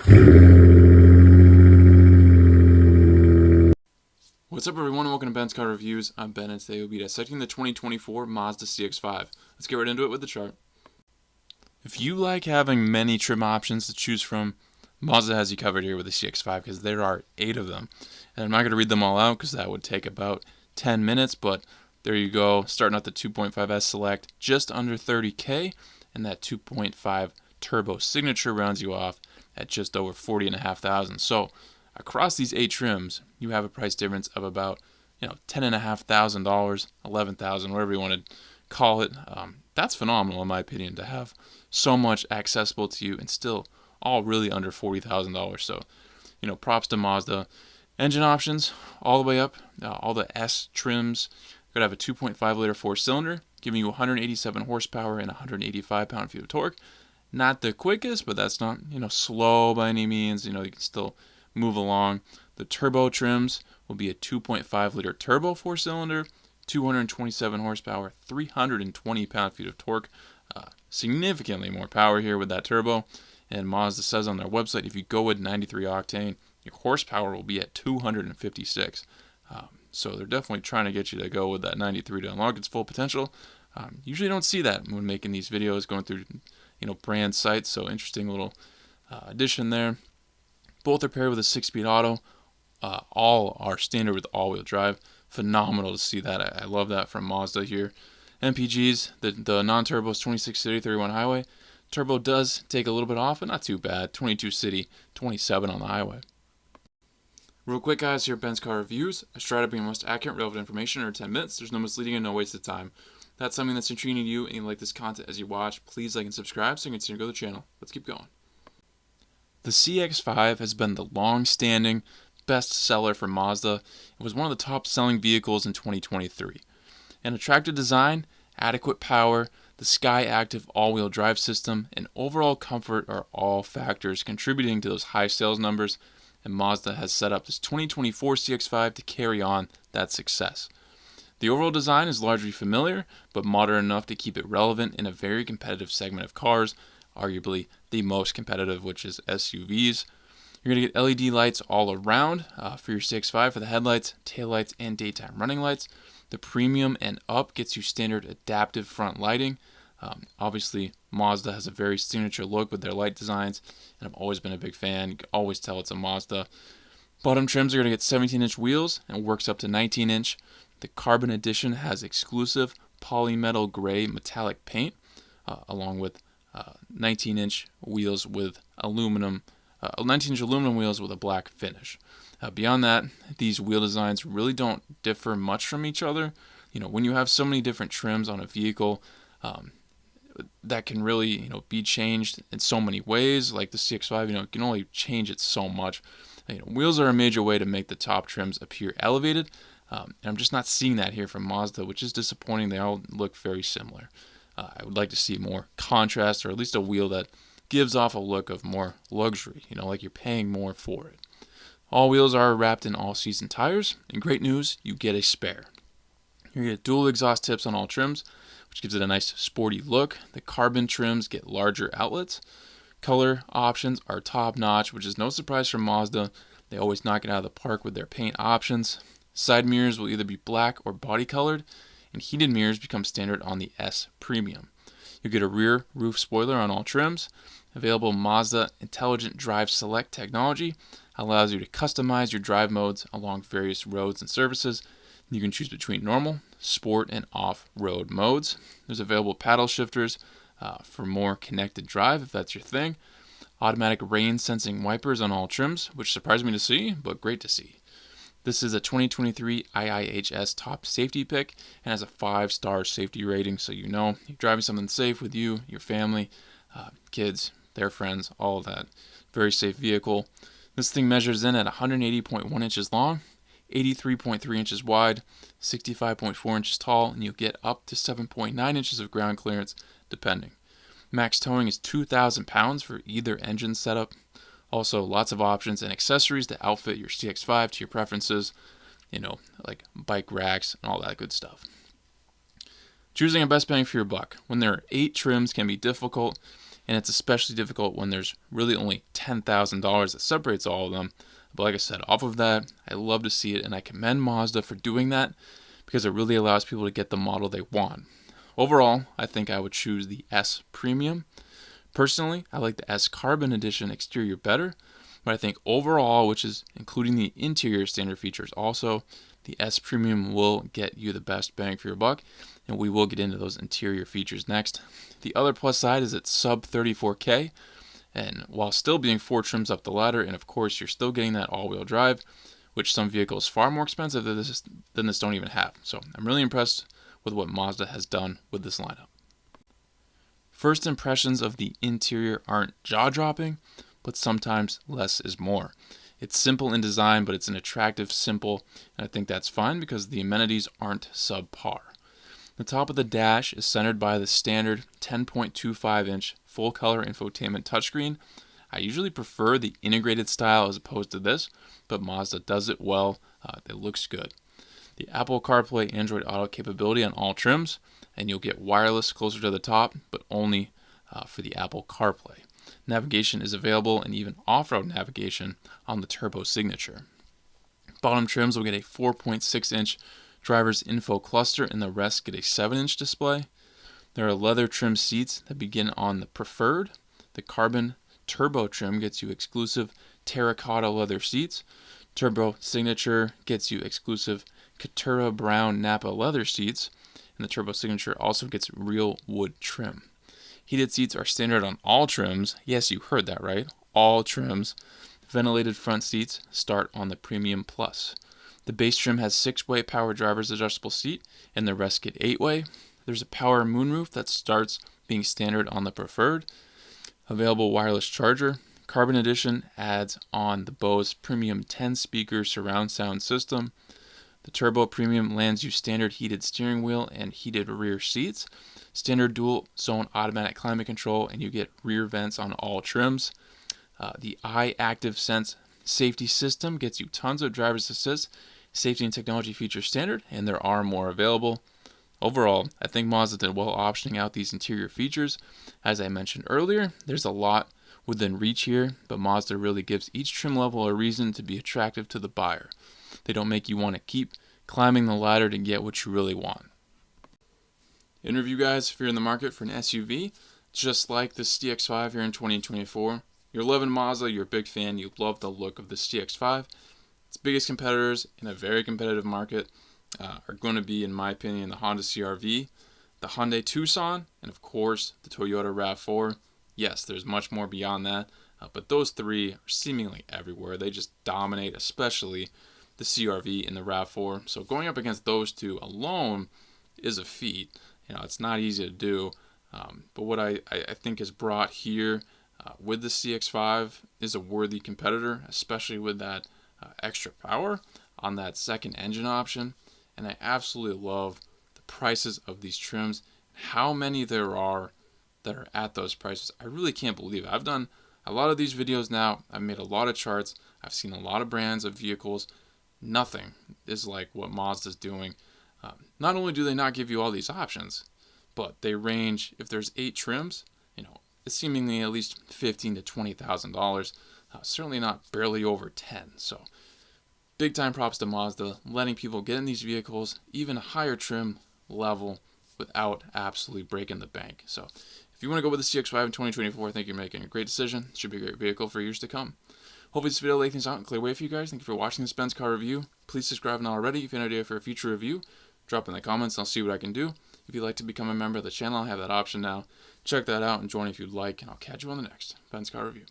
What's up everyone and welcome to Ben's Car Reviews. I'm Ben and today we'll be dissecting the 2024 Mazda CX-5. Let's get right into it with the chart. If you like having many trim options to choose from, Mazda has you covered here with the CX-5 because there are 8 of them. And I'm not going to read them all out because that would take about 10 minutes, but there you go. Starting out the 2.5S Select, just under $30,000, and that 2.5 Turbo Signature rounds you off at just over $40,500. So across these 8 trims, you have a price difference of about $10,500, $11,000, whatever you want to call it. That's phenomenal in my opinion to have so much accessible to you and still all really under $40,000. So, props to Mazda. Engine options all the way up, all the S trims. You're gonna have a 2.5 liter 4-cylinder, giving you 187 horsepower and 185 pound-feet of torque. Not the quickest, but that's not slow by any means. You can still move along. The turbo trims will be a 2.5 liter turbo 4-cylinder, 227 horsepower, 320 pound-feet of torque. Significantly more power here with that turbo. And Mazda says on their website, if you go with 93 octane, your horsepower will be at 256. So they're definitely trying to get you to go with that 93 to unlock its full potential. Usually don't see that when making these videos, going through brand sites. So interesting little addition there. Both are paired with a 6-speed auto. All are standard with all-wheel drive. Phenomenal to see that. I love that from Mazda here. MPGs, the non-turbo is 26 city, 31 highway. Turbo does take a little bit off, but not too bad. 22 city, 27 on the highway. Real quick, guys, here at Ben's Car Reviews. I try to bring the most accurate, relevant information in 10 minutes. There's no misleading and no waste of time. If that's something that's intriguing to you and you like this content as you watch, please like and subscribe so you can continue to grow the channel. Let's keep going. The CX-5 has been the long-standing best seller for Mazda. It was one of the top-selling vehicles in 2023. An attractive design, adequate power, the Sky Active all-wheel drive system, and overall comfort are all factors contributing to those high sales numbers, and Mazda has set up this 2024 CX-5 to carry on that success. The overall design is largely familiar, but modern enough to keep it relevant in a very competitive segment of cars, arguably the most competitive, which is SUVs. You're going to get LED lights all around for your CX-5 for the headlights, taillights, and daytime running lights. The Premium and Up gets you standard adaptive front lighting. Obviously, Mazda has a very signature look with their light designs, and I've always been a big fan. You can always tell it's a Mazda. Bottom trims are going to get 17-inch wheels and works up to 19-inch. The Carbon Edition has exclusive polymetal gray metallic paint, along with 19-inch wheels with 19-inch aluminum wheels with a black finish. Beyond that, these wheel designs really don't differ much from each other. When you have so many different trims on a vehicle, that can really be changed in so many ways. Like the CX-5, you can only change it so much. Wheels are a major way to make the top trims appear elevated, and I'm just not seeing that here from Mazda, which is disappointing. They all look very similar. I would like to see more contrast, or at least a wheel that gives off a look of more luxury, like you're paying more for it. All wheels are wrapped in all-season tires, and great news, you get a spare. You get dual exhaust tips on all trims, which gives it a nice sporty look. The carbon trims get larger outlets. Color options are top-notch, which is no surprise for Mazda. They always knock it out of the park with their paint options. Side mirrors will either be black or body-colored, and heated mirrors become standard on the S Premium. You get a rear roof spoiler on all trims. Available Mazda Intelligent Drive Select technology allows you to customize your drive modes along various roads and surfaces. You can choose between normal, sport, and off-road modes. There's available paddle shifters for more connected drive if that's your thing. Automatic rain sensing wipers on all trims, which surprised me to see, but great to see. This is a 2023 IIHS top safety pick and has a 5-star safety rating, so you're driving something safe with you, your family, kids, their friends, all of that. Very safe vehicle. This thing measures in at 180.1 inches long, 83.3 inches wide, 65.4 inches tall, and you'll get up to 7.9 inches of ground clearance, depending. Max towing is 2,000 pounds for either engine setup. Also, lots of options and accessories to outfit your CX-5 to your preferences, like bike racks and all that good stuff. Choosing a best bang for your buck when there are 8 trims can be difficult. and it's especially difficult when there's really only $10,000 that separates all of them. But like I said, off of that, I love to see it, and I commend Mazda for doing that because it really allows people to get the model they want. Overall, I think I would choose the S Premium. Personally, I like the S Carbon Edition exterior better, but I think overall, which is including the interior standard features also, the S Premium will get you the best bang for your buck, and we will get into those interior features next. The other plus side is it's sub 34K, and while still being 4 trims up the ladder, and of course you're still getting that all-wheel drive, which some vehicles far more expensive than this don't even have. So I'm really impressed with what Mazda has done with this lineup. First impressions of the interior aren't jaw-dropping, but sometimes less is more. It's simple in design, but it's an attractive, simple, and I think that's fine because the amenities aren't subpar. The top of the dash is centered by the standard 10.25-inch full-color infotainment touchscreen. I usually prefer the integrated style as opposed to this, but Mazda does it well. It looks good. The Apple CarPlay Android Auto capability on all trims, and you'll get wireless closer to the top, but only for the Apple CarPlay. Navigation is available, and even off-road navigation on the Turbo Signature. Bottom trims will get a 4.6-inch driver's info cluster, and the rest get a 7-inch display. There are leather trim seats that begin on the Preferred. The Carbon Turbo trim gets you exclusive terracotta leather seats. Turbo Signature gets you exclusive Caturra Brown Napa leather seats, and the Turbo Signature also gets real wood trim. Heated seats are standard on all trims. Yes, you heard that right. All trims. Ventilated front seats start on the Premium Plus. The base trim has 6-way power driver's adjustable seat, and the rest get 8-way. There's a power moonroof that starts being standard on the Preferred. Available wireless charger. Carbon Edition adds on the Bose Premium 10-speaker surround sound system. The Turbo Premium lands you standard heated steering wheel and heated rear seats, standard dual zone automatic climate control, and you get rear vents on all trims. The iActive Sense safety system gets you tons of driver's assist, safety and technology features standard, and there are more available. Overall, I think Mazda did well optioning out these interior features. As I mentioned earlier, there's a lot within reach here, but Mazda really gives each trim level a reason to be attractive to the buyer. They don't make you want to keep climbing the ladder to get what you really want. In review, guys, if you're in the market for an SUV, just like the CX-5 here in 2024, you're loving Mazda, you're a big fan, you love the look of the CX-5. Its biggest competitors in a very competitive market are going to be, in my opinion, the Honda CR-V, the Hyundai Tucson, and of course, the Toyota RAV4. Yes, there's much more beyond that, but those three are seemingly everywhere. They just dominate, especially the CR-V and the RAV4. So going up against those two alone is a feat. It's not easy to do. But what I think is brought here with the CX-5 is a worthy competitor, especially with that extra power on that second engine option. And I absolutely love the prices of these trims, how many there are that are at those prices. I really can't believe it. I've done a lot of these videos now. I've made a lot of charts. I've seen a lot of brands of vehicles. Nothing is like what Mazda's doing. Not only do they not give you all these options, but they range, if there's 8 trims, it's seemingly at least $15,000 to $20,000. Certainly not barely over 10. So big time props to Mazda, letting people get in these vehicles, even a higher trim level, without absolutely breaking the bank. So if you want to go with the CX-5 in 2024, I think you're making a great decision. It should be a great vehicle for years to come. Hopefully this video laid things out and clear way for you guys. Thank you for watching this Benz car review. Please subscribe if not already. If you have an idea for a future review, drop in the comments. I'll see what I can do. If you'd like to become a member of the channel, I have that option now. Check that out and join if you'd like, and I'll catch you on the next Benz car review.